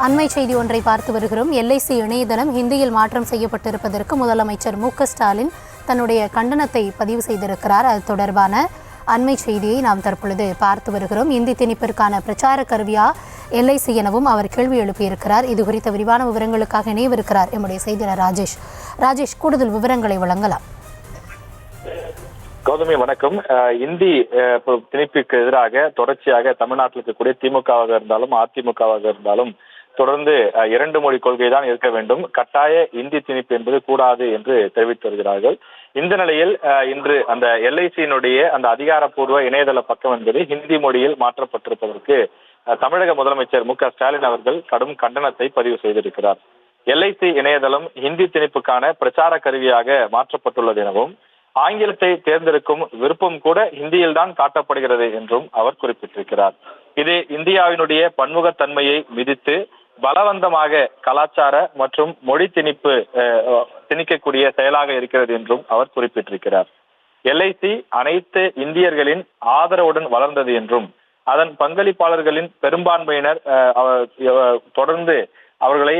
அண்மை செய்தி ஒன்றை பார்த்து வருகிறோம். LIC இணையதளம் ஹிந்தியில் மாற்றம் செய்யப்பட்டிருப்பதற்கு முதலமைச்சர் மு.க.ஸ்டாலின் தன்னுடைய கண்டனத்தை பதிவு செய்திருக்கிறார். அது தொடர்பான அண்மை செய்தியை நாம் தற்பொழுது பார்த்து வருகிறோம். இந்தி திணிப்பிற்கான பிரச்சார கருவியா LIC எனவும் அவர் கேள்வி எழுப்பியிருக்கிறார். இது குறித்த விரிவான விவரங்களுக்காக இணையவிருக்கிறார் எம்முடைய செய்தியாளர் ராஜேஷ். கூடுதல் விவரங்களை வழங்கலாம். கௌதமி வணக்கம். இந்தி திணிப்புக்கு எதிராக தொடர்ச்சியாக தமிழ்நாட்டில் இருக்கக்கூடிய திமுகவாக இருந்தாலும் அதிமுகவாக இருந்தாலும் தொடர்ந்து 2 மொழி கொள்கை தான் இருக்க வேண்டும், கட்டாய இந்தி திணிப்பு என்பது கூடாது என்று தெரிவித்து வருகிறார்கள். இந்த நிலையில் இன்று அந்த LIC-யினுடைய அந்த அதிகாரப்பூர்வ இணையதள பக்கம் என்பது ஹிந்தி மொழியில் மாற்றப்பட்டிருப்பதற்கு தமிழக முதலமைச்சர் மு.க.ஸ்டாலின் அவர்கள் கடும் கண்டனத்தை பதிவு செய்திருக்கிறார். LIC இணையதளம் ஹிந்தி திணிப்புக்கான பிரச்சார கருவியாக மாற்றப்பட்டுள்ளது எனவும் ஆங்கிலத்தை தேர்ந்தெடுக்கும் விருப்பம் கூட ஹிந்தியில் தான் காட்டப்படுகிறது என்றும் அவர் குறிப்பிட்டிருக்கிறார். இது இந்தியாவினுடைய பன்முகத்தன்மையை மிதித்து பலவந்தமாக கலாச்சார மற்றும் மொழி திணிக்கக்கூடிய செயலாக இருக்கிறது என்றும் அவர் குறிப்பிட்டிருக்கிறார். LIC அனைத்து இந்தியர்களின் ஆதரவுடன் வளர்ந்தது என்றும் அதன் பங்களிப்பாளர்களின் பெரும்பான்மையினர் தொடர்ந்து அவர்களை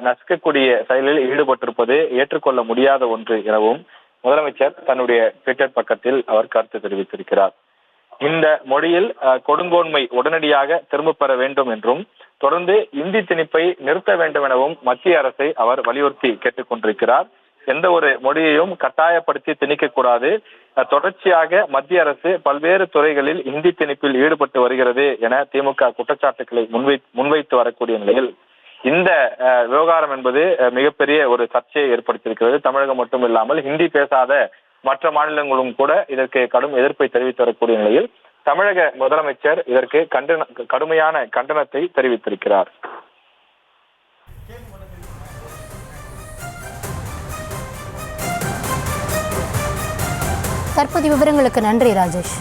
நசுக்கக்கூடிய செயலில் ஈடுபட்டிருப்பது ஏற்றுக்கொள்ள முடியாத ஒன்று எனவும் முதலமைச்சர் தன்னுடைய ட்விட்டர் பக்கத்தில் அவர் கருத்து தெரிவித்திருக்கிறார். இந்த மொழியில் கொடுங்கோன்மை உடனடியாக திரும்ப பெற வேண்டும் என்றும் தொடர்ந்து இந்தி திணிப்பை நிறுத்த வேண்டும் எனவும் மத்திய அரசை அவர் வலியுறுத்தி கேட்டுக் கொண்டிருக்கிறார். எந்த ஒரு மொழியையும் கட்டாயப்படுத்தி திணிக்கக்கூடாது, தொடர்ச்சியாக மத்திய அரசு பல்வேறு துறைகளில் இந்தி திணிப்பில் ஈடுபட்டு வருகிறது என திமுக குற்றச்சாட்டுகளை முன்வைத்து வரக்கூடிய நிலையில் இந்த விவகாரம் என்பது மிகப்பெரிய ஒரு சர்ச்சையை ஏற்படுத்தியிருக்கிறது. தமிழகம் மட்டும் இல்லாமல் ஹிந்தி பேசாத மற்ற மாநிலங்களும் கூட இதற்கு கடும் எதிர்ப்பை தெரிவித்து வரக்கூடிய நிலையில் தமிழக முதலமைச்சர் இதற்கு கடுமையான கண்டனத்தை தெரிவித்திருக்கிறார். தற்போதைய விவரங்களுக்கு நன்றி ராஜேஷ்.